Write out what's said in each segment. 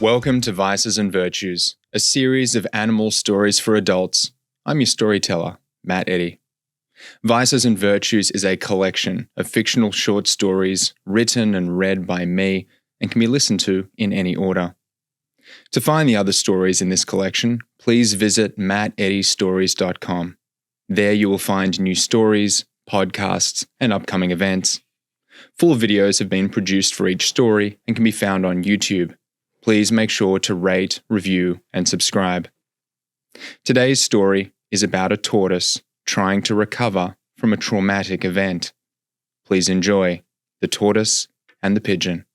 Welcome to Vices and Virtues, a series of animal stories for adults. I'm your storyteller, Matt Eddy. Vices and Virtues is a collection of fictional short stories written and read by me and can be listened to in any order. To find the other stories in this collection, please visit matteddystories.com. There you will find new stories, podcasts, and upcoming events. Full videos have been produced for each story and can be found on YouTube. Please make sure to rate, review, and subscribe. Today's story is about a tortoise trying to recover from a traumatic event. Please enjoy The Tortoise and the Pigeon.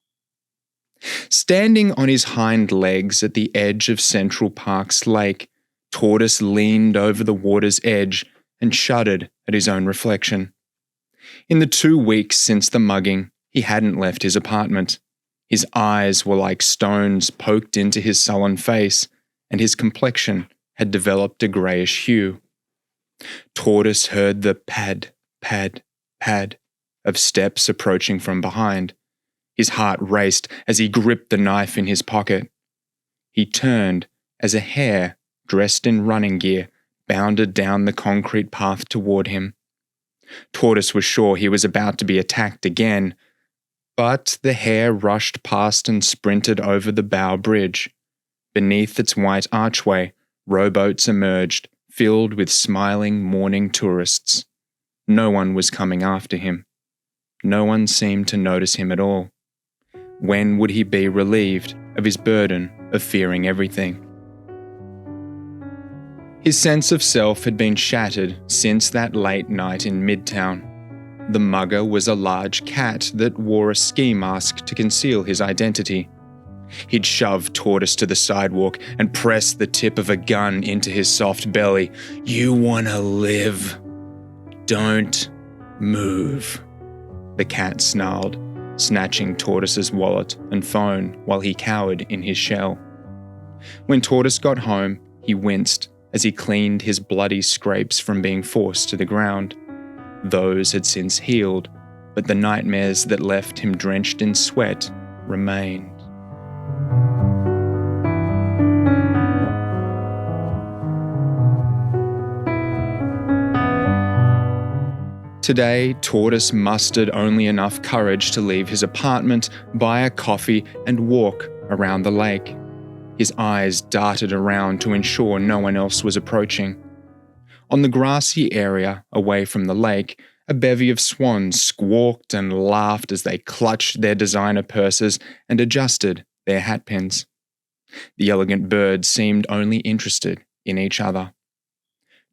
Standing on his hind legs at the edge of Central Park's lake, Tortoise leaned over the water's edge and shuddered at his own reflection. In the 2 weeks since the mugging, he hadn't left his apartment. His eyes were like stones poked into his sullen face, and his complexion had developed a greyish hue. Tortoise heard the pad, pad, pad of steps approaching from behind. His heart raced as he gripped the knife in his pocket. He turned as a hare, dressed in running gear, bounded down the concrete path toward him. Tortoise was sure he was about to be attacked again, but the hare rushed past and sprinted over the bow bridge. Beneath its white archway, rowboats emerged, filled with smiling morning tourists. No one was coming after him. No one seemed to notice him at all. When would he be relieved of his burden of fearing everything? His sense of self had been shattered since that late night in Midtown. The mugger was a large cat that wore a ski mask to conceal his identity. He'd shoved Tortoise to the sidewalk and pressed the tip of a gun into his soft belly. "You wanna live? Don't move," the cat snarled, snatching Tortoise's wallet and phone while he cowered in his shell. When Tortoise got home, he winced as he cleaned his bloody scrapes from being forced to the ground. Those had since healed, but the nightmares that left him drenched in sweat remained. Today, Tortoise mustered only enough courage to leave his apartment, buy a coffee, and walk around the lake. His eyes darted around to ensure no one else was approaching. On the grassy area away from the lake, a bevy of swans squawked and laughed as they clutched their designer purses and adjusted their hatpins. The elegant birds seemed only interested in each other.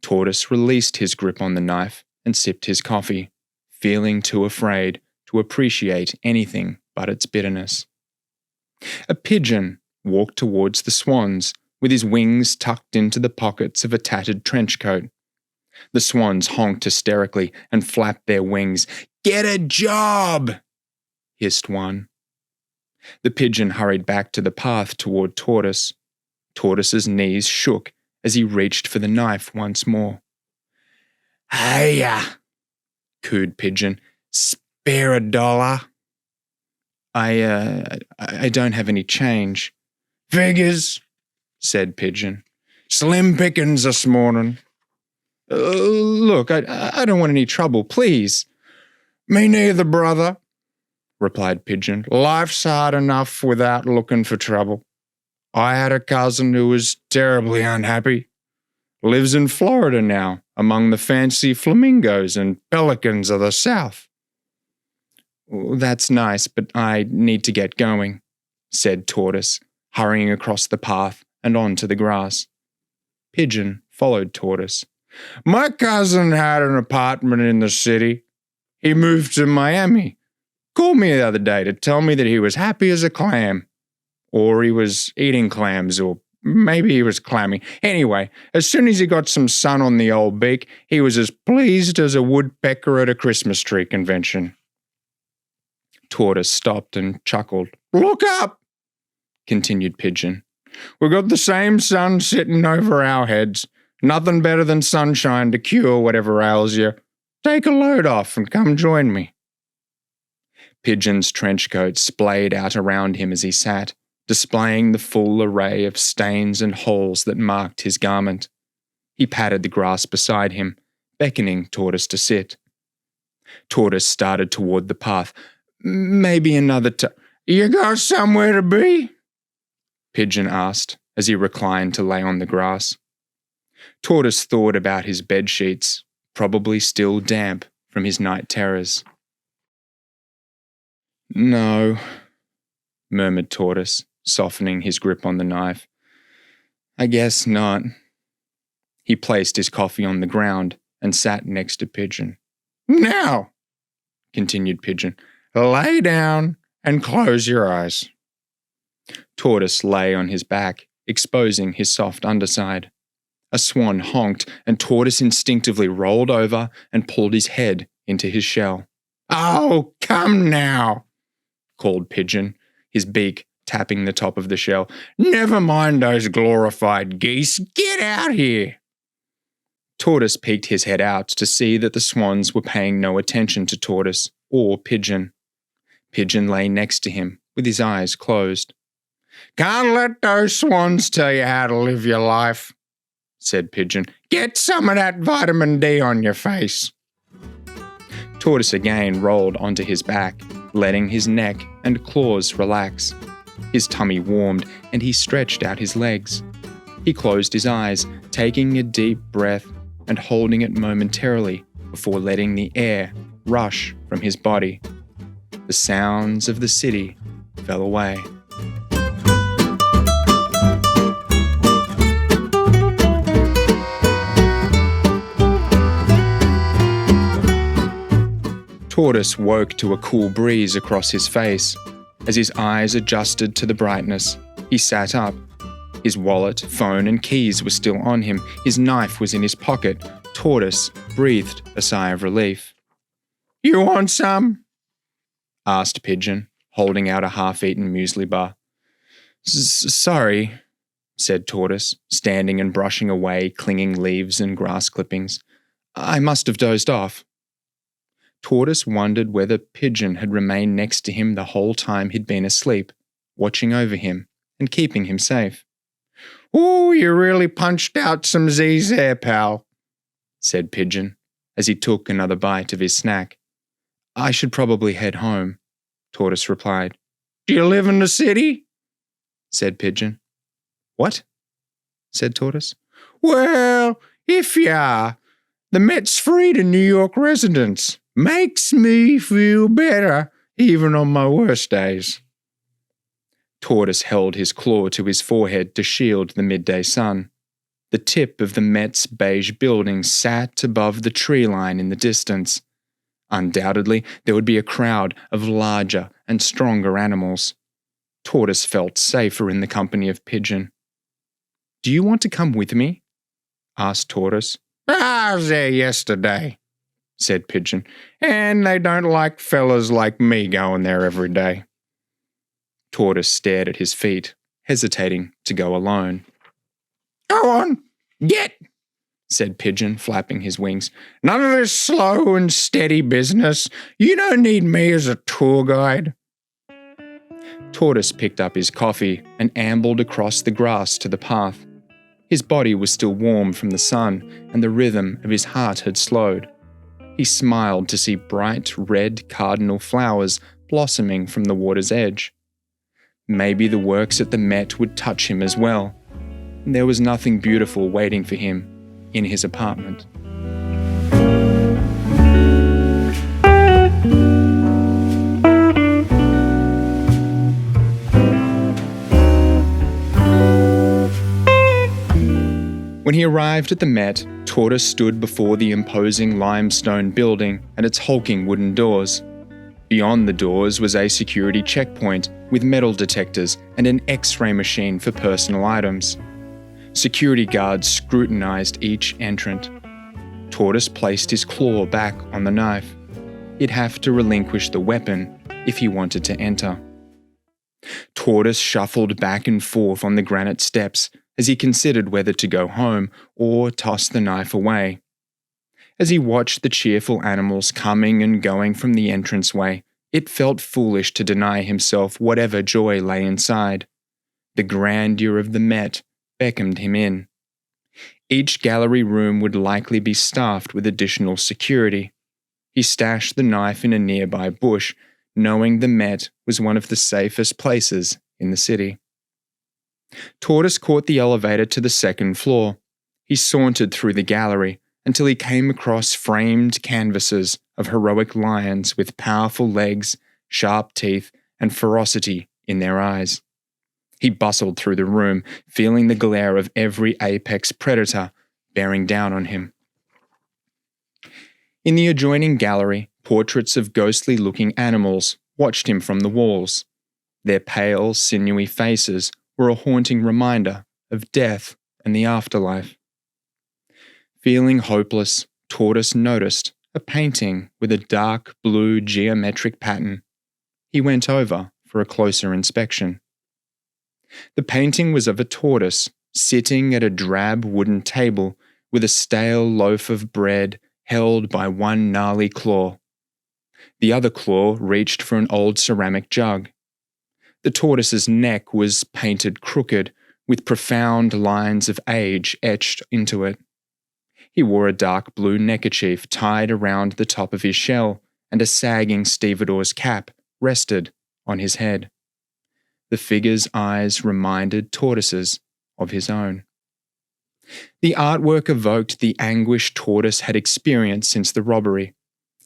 Tortoise released his grip on the knife and sipped his coffee, feeling too afraid to appreciate anything but its bitterness. A pigeon walked towards the swans, with his wings tucked into the pockets of a tattered trench coat. The swans honked hysterically and flapped their wings. "Get a job!" hissed one. The pigeon hurried back to the path toward Tortoise. Tortoise's knees shook as he reached for the knife once more. "Hiya!" cooed Pigeon. "Spare $1?" I don't have any change." "Figures," said Pigeon. "Slim pickings this morning." Look, I don't want any trouble, please." "Me neither, brother," replied Pigeon. "Life's hard enough without looking for trouble. I had a cousin who was terribly unhappy. Lives in Florida now, among the fancy flamingos and pelicans of the South." "That's nice, but I need to get going," said Tortoise, hurrying across the path and onto the grass. Pigeon followed Tortoise. "My cousin had an apartment in the city. He moved to Miami. Called me the other day to tell me that he was happy as a clam. Or he was eating clams, or maybe he was clamming. Anyway, as soon as he got some sun on the old beak, he was as pleased as a woodpecker at a Christmas tree convention." Tortoise stopped and chuckled. "Look up," continued Pigeon. "We've got the same sun sitting over our heads. Nothing better than sunshine to cure whatever ails you. Take a load off and come join me." Pigeon's trench coat splayed out around him as he sat, displaying the full array of stains and holes that marked his garment. He patted the grass beside him, beckoning Tortoise to sit. Tortoise started toward the path. Maybe another You got somewhere to be? Pigeon asked as he reclined to lay on the grass. Tortoise thought about his bed sheets, probably still damp from his night terrors. No, murmured Tortoise, softening his grip on the knife. I guess not. He placed his coffee on the ground and sat next to Pigeon. Now, continued Pigeon, lay down and close your eyes. Tortoise lay on his back, exposing his soft underside. A swan honked, and Tortoise instinctively rolled over and pulled his head into his shell. Oh, come now, called Pigeon, his beak tapping the top of the shell. Never mind those glorified geese. Get out here. Tortoise peeked his head out to see that the swans were paying no attention to Tortoise or Pigeon. Pigeon lay next to him, with his eyes closed. Can't let those swans tell you how to live your life, said Pigeon. Get some of that vitamin D on your face. Tortoise again rolled onto his back, letting his neck and claws relax. His tummy warmed and he stretched out his legs. He closed his eyes, taking a deep breath and holding it momentarily before letting the air rush from his body. The sounds of the city fell away. Tortoise woke to a cool breeze across his face. As his eyes adjusted to the brightness, he sat up. His wallet, phone, and keys were still on him. His knife was in his pocket. Tortoise breathed a sigh of relief. You want some? Asked Pigeon, holding out a half-eaten muesli bar. Sorry, said Tortoise, standing and brushing away clinging leaves and grass clippings. I must have dozed off. Tortoise wondered whether Pigeon had remained next to him the whole time he'd been asleep, watching over him and keeping him safe. Oh, you really punched out some Z's there, pal, said Pigeon, as he took another bite of his snack. I should probably head home, Tortoise replied. Do you live in the city? Said Pigeon. What? Said Tortoise. Well, if you are, the Met's free to New York residents. Makes me feel better, even on my worst days. Tortoise held his claw to his forehead to shield the midday sun. The tip of the Met's beige building sat above the tree line in the distance. Undoubtedly, there would be a crowd of larger and stronger animals. Tortoise felt safer in the company of Pigeon. Do you want to come with me? Asked Tortoise. I was there yesterday, said Pigeon, and they don't like fellas like me going there every day. Tortoise stared at his feet, hesitating to go alone. Go on, get, said Pigeon, flapping his wings. None of this slow and steady business. You don't need me as a tour guide. Tortoise picked up his coffee and ambled across the grass to the path. His body was still warm from the sun, and the rhythm of his heart had slowed. He smiled to see bright red cardinal flowers blossoming from the water's edge. Maybe the works at the Met would touch him as well. There was nothing beautiful waiting for him in his apartment. When he arrived at the Met, Tortoise stood before the imposing limestone building and its hulking wooden doors. Beyond the doors was a security checkpoint with metal detectors and an X-ray machine for personal items. Security guards scrutinized each entrant. Tortoise placed his claw back on the knife. He'd have to relinquish the weapon if he wanted to enter. Tortoise shuffled back and forth on the granite steps as he considered whether to go home or toss the knife away. As he watched the cheerful animals coming and going from the entranceway, it felt foolish to deny himself whatever joy lay inside. The grandeur of the Met beckoned him in. Each gallery room would likely be staffed with additional security. He stashed the knife in a nearby bush, knowing the Met was one of the safest places in the city. Tortoise caught the elevator to the second floor. He sauntered through the gallery until he came across framed canvases of heroic lions with powerful legs, sharp teeth, and ferocity in their eyes. He bustled through the room, feeling the glare of every apex predator bearing down on him. In the adjoining gallery, portraits of ghostly-looking animals watched him from the walls. Their pale, sinewy faces were a haunting reminder of death and the afterlife. Feeling hopeless, Tortoise noticed a painting with a dark blue geometric pattern. He went over for a closer inspection. The painting was of a tortoise sitting at a drab wooden table with a stale loaf of bread held by one gnarly claw. The other claw reached for an old ceramic jug. The tortoise's neck was painted crooked, with profound lines of age etched into it. He wore a dark blue neckerchief tied around the top of his shell, and a sagging stevedore's cap rested on his head. The figure's eyes reminded Tortoise's of his own. The artwork evoked the anguish Tortoise had experienced since the robbery.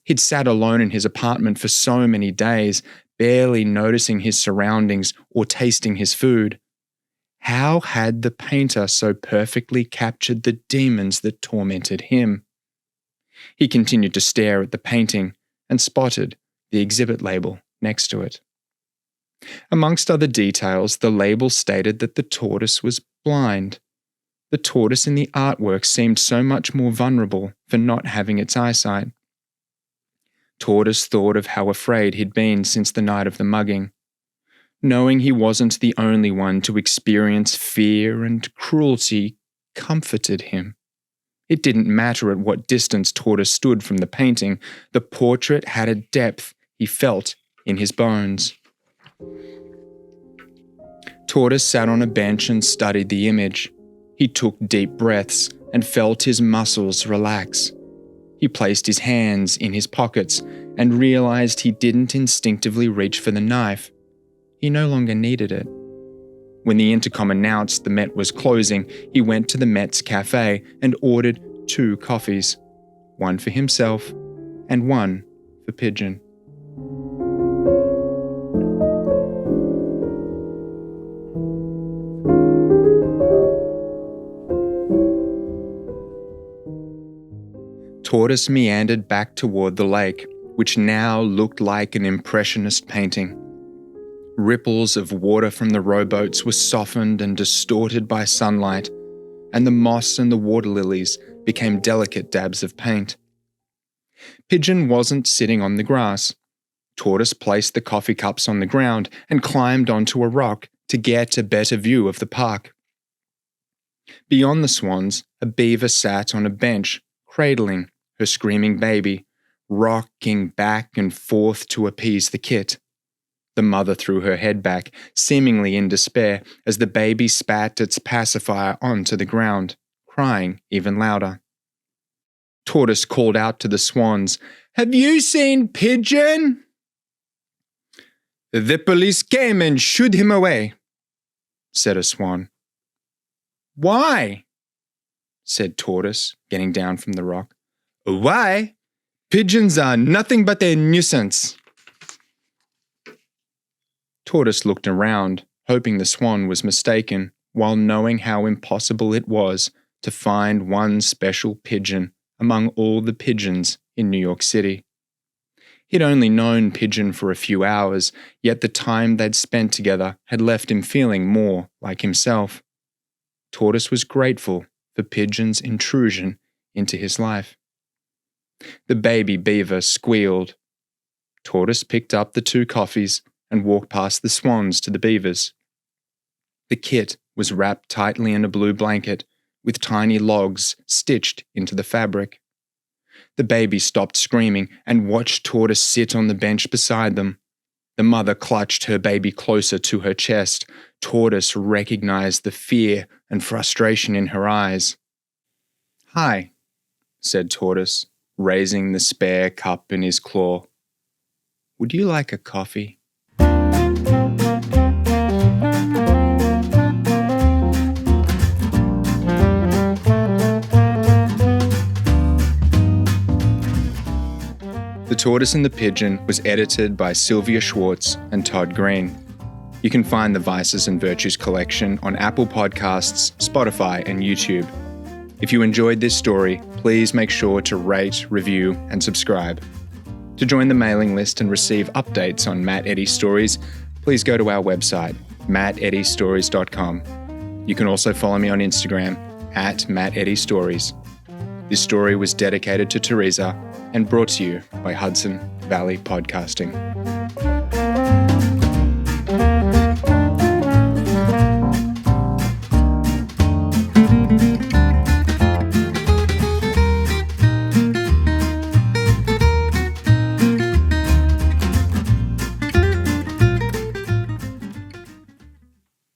He'd sat alone in his apartment for so many days, barely noticing his surroundings or tasting his food. How had the painter so perfectly captured the demons that tormented him? He continued to stare at the painting and spotted the exhibit label next to it. Amongst other details, the label stated that the tortoise was blind. The tortoise in the artwork seemed so much more vulnerable for not having its eyesight. Tortoise thought of how afraid he'd been since the night of the mugging. Knowing he wasn't the only one to experience fear and cruelty comforted him. It didn't matter at what distance Tortoise stood from the painting, the portrait had a depth he felt in his bones. Tortoise sat on a bench and studied the image. He took deep breaths and felt his muscles relax. He placed his hands in his pockets and realized he didn't instinctively reach for the knife. He no longer needed it. When the intercom announced the Met was closing, he went to the Met's cafe and ordered 2 coffees, one for himself and one for Pigeon. Tortoise meandered back toward the lake, which now looked like an impressionist painting. Ripples of water from the rowboats were softened and distorted by sunlight, and the moss and the water lilies became delicate dabs of paint. Pigeon wasn't sitting on the grass. Tortoise placed the coffee cups on the ground and climbed onto a rock to get a better view of the park. Beyond the swans, a beaver sat on a bench, cradling her screaming baby, rocking back and forth to appease the kit. The mother threw her head back, seemingly in despair, as the baby spat its pacifier onto the ground, crying even louder. Tortoise called out to the swans, "Have you seen Pigeon?" "The police came and shooed him away," said a swan. "Why?" said Tortoise, getting down from the rock. "Why? Pigeons are nothing but a nuisance." Tortoise looked around, hoping the swan was mistaken, while knowing how impossible it was to find one special pigeon among all the pigeons in New York City. He'd only known Pigeon for a few hours, yet the time they'd spent together had left him feeling more like himself. Tortoise was grateful for Pigeon's intrusion into his life. The baby beaver squealed. Tortoise picked up the 2 coffees and walked past the swans to the beavers. The kit was wrapped tightly in a blue blanket, with tiny logs stitched into the fabric. The baby stopped screaming and watched Tortoise sit on the bench beside them. The mother clutched her baby closer to her chest. Tortoise recognized the fear and frustration in her eyes. "Hi," said Tortoise, raising the spare cup in his claw. "Would you like a coffee?" The Tortoise and the Pigeon was edited by Sylvia Schwartz and Todd Green. You can find the Vices and Virtues collection on Apple Podcasts, Spotify, and YouTube. If you enjoyed this story, please make sure to rate, review, and subscribe. To join the mailing list and receive updates on Matt Eddy stories, please go to our website, matteddystories.com. You can also follow me on Instagram @MattEddyStories. This story was dedicated to Teresa and brought to you by Hudson Valley Podcasting.